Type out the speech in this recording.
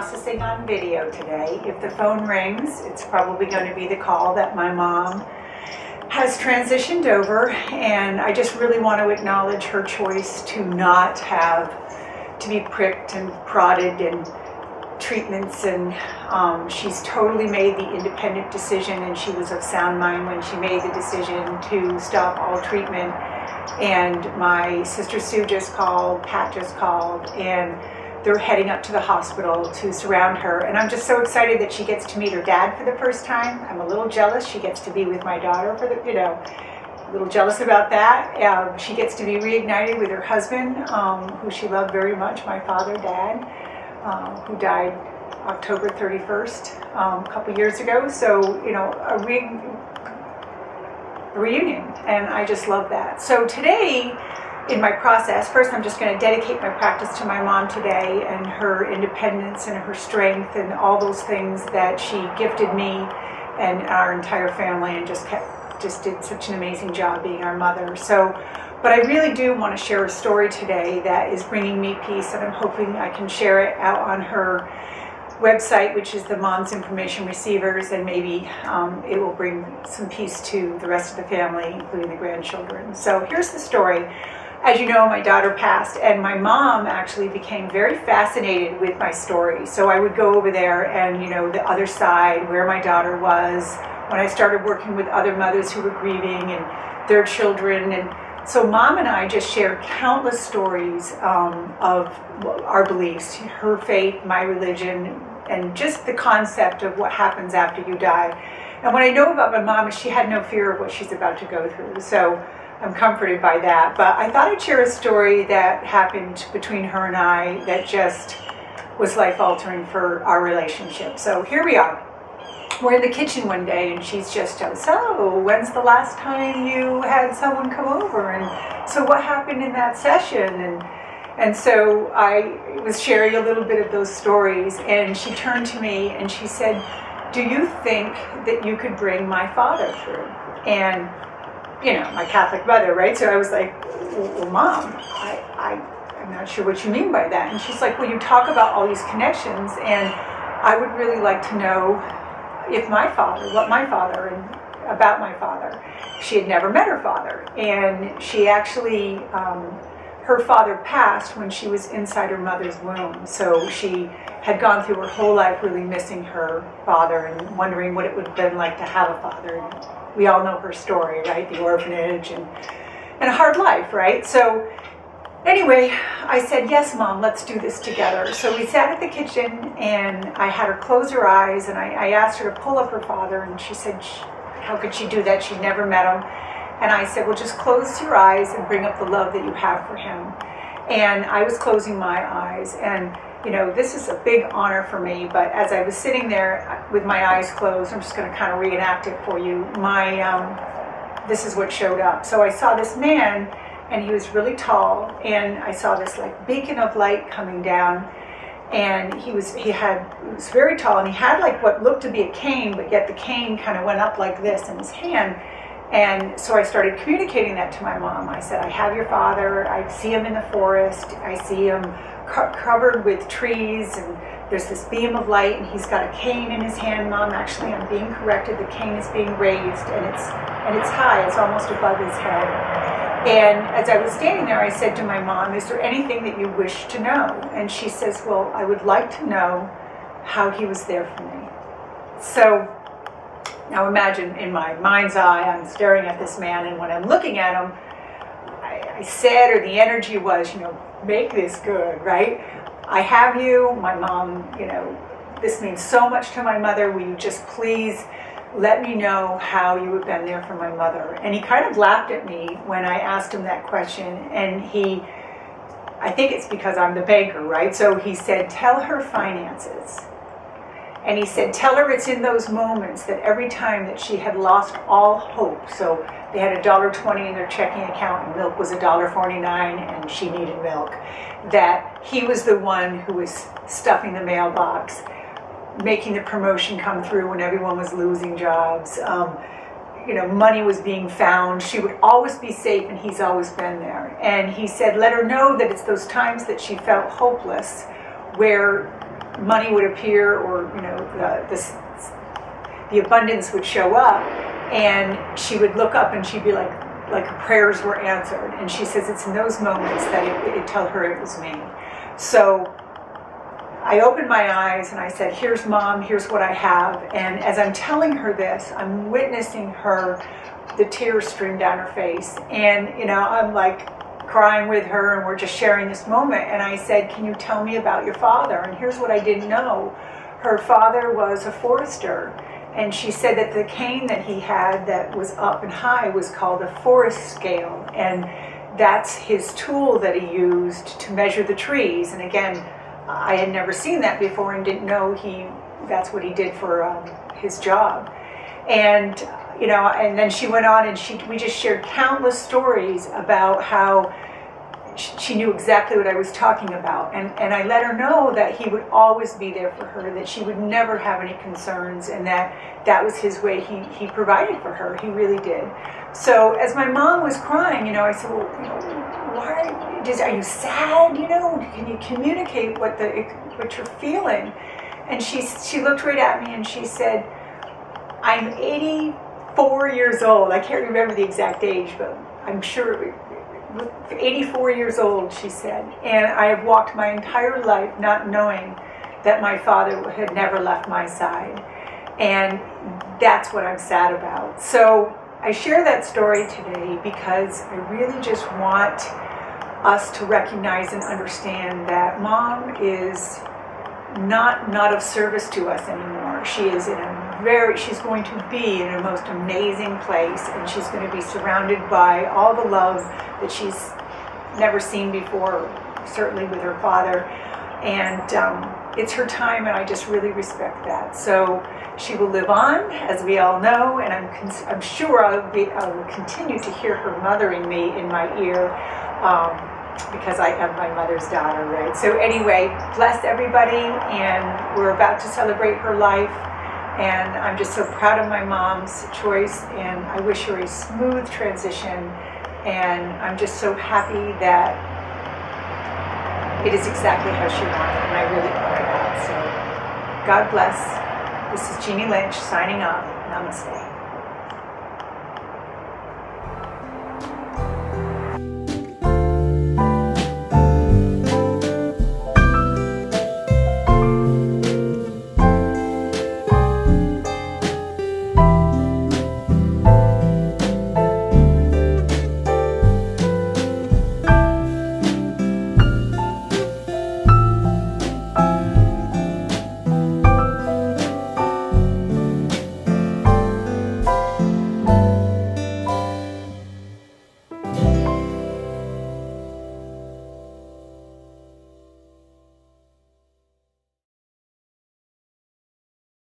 processing on video today. If the phone rings, it's probably going to be the call that my mom has transitioned over, and I just really want to acknowledge her choice to not have to be pricked and prodded and treatments, and she's totally made the independent decision, and she was of sound mind when she made the decision to stop all treatment. And my sister Sue just called, Pat just called, and they're heading up to the hospital to surround her. And I'm just so excited that she gets to meet her dad for the first time. I'm a little jealous. She gets to be with my daughter for the, a little jealous about that. She gets to be reignited with her husband, who she loved very much, my father, Dad, who died October 31st, a couple years ago. So, a reunion, and I just love that. So today, in my process, first I'm just going to dedicate my practice to my mom today and her independence and her strength and all those things that she gifted me and our entire family, and just did such an amazing job being our mother. So, but I really do want to share a story today that is bringing me peace, and I'm hoping I can share it out on her website, which is the Mom's Information Receivers, and maybe it will bring some peace to the rest of the family, including the grandchildren. So here's the story. As you know, my daughter passed, and my mom actually became very fascinated with my story. So I would go over there and, the other side, where my daughter was, when I started working with other mothers who were grieving and their children. And so Mom and I just shared countless stories of our beliefs, her faith, my religion, and just the concept of what happens after you die. And what I know about my mom is she had no fear of what she's about to go through. So I'm comforted by that. But I thought I'd share a story that happened between her and I that just was life-altering for our relationship. So here we are. We're in the kitchen one day, and she's just, so when's the last time you had someone come over? And so what happened in that session? And so I was sharing a little bit of those stories, and she turned to me and she said, do you think that you could bring my father through? And my Catholic mother, right? So I was like, well, Mom, I'm not sure what you mean by that. And she's like, well, you talk about all these connections, and I would really like to know if what my father, and about my father. She had never met her father, and she actually, her father passed when she was inside her mother's womb. So she had gone through her whole life really missing her father and wondering what it would have been like to have a father. And we all know her story, right? The orphanage and a hard life, right? So anyway, I said, yes, Mom, let's do this together. So we sat at the kitchen, and I had her close her eyes, and I asked her to pull up her father, and she said, how could she do that? She'd never met him. And I said, well, just close your eyes and bring up the love that you have for him. And I was closing my eyes, and this is a big honor for me, but as I was sitting there with my eyes closed, I'm just going to kind of reenact it for you. This is what showed up. So I saw this man, and he was really tall, and I saw this like beacon of light coming down, and he was very tall, and he had like what looked to be a cane, but yet the cane kind of went up like this in his hand. And so I started communicating that to my mom. I said, I have your father. I see him in the forest. I see him covered with trees, and there's this beam of light, and he's got a cane in his hand. Mom, actually, I'm being corrected. The cane is being raised, and it's high. It's almost above his head. And as I was standing there, I said to my mom, is there anything that you wish to know? And she says, well, I would like to know how he was there for me. So now imagine, in my mind's eye, I'm staring at this man, and when I'm looking at him, I said, or the energy was, make this good, right? I have you, my mom, this means so much to my mother. Will you just please let me know how you have been there for my mother? And he kind of laughed at me when I asked him that question, and I think it's because I'm the banker, right? So he said, tell her finances. And he said, tell her it's in those moments that every time that she had lost all hope, so they had $1.20 in their checking account and milk was $1.49 and she needed milk, that he was the one who was stuffing the mailbox, making the promotion come through when everyone was losing jobs. Money was being found. She would always be safe, and he's always been there. And he said, let her know that it's those times that she felt hopeless where money would appear, or the abundance would show up, and she would look up and she'd be like her prayers were answered. And she says it's in those moments that it tell her it was me. So I opened my eyes and I said, here's Mom, here's what I have. And as I'm telling her this, I'm witnessing her, the tears stream down her face. And, I'm like crying with her, and we're just sharing this moment. And I said, can you tell me about your father? And here's what I didn't know. Her father was a forester. And she said that the cane that he had that was up and high was called a forest scale. And that's his tool that he used to measure the trees. And again, I had never seen that before and didn't know that's what he did for his job. And, and then she went on and we just shared countless stories about how she knew exactly what I was talking about. And I let her know that he would always be there for her, that she would never have any concerns, and that was his way. He provided for her. He really did. So as my mom was crying, I said, well, why? Are you sad? Can you communicate what you're feeling? And she looked right at me and she said, I'm 84 years old. I can't remember the exact age, but I'm sure 84 years old, she said. And I have walked my entire life not knowing that my father had never left my side. And that's what I'm sad about. So I share that story today because I really just want us to recognize and understand that Mom is not of service to us anymore. She is she's going to be in a most amazing place, and she's going to be surrounded by all the love that she's never seen before, certainly with her father. And it's her time, and I just really respect that. So she will live on, as we all know, and I'm sure I will continue to hear her mothering me in my ear, because I am my mother's daughter, right? So anyway, bless everybody, and we're about to celebrate her life, and I'm just so proud of my mom's choice, and I wish her a smooth transition, and I'm just so happy that it is exactly how she wanted, and I really honor that. So God bless. This is Jeannie Lynch signing off. Namaste.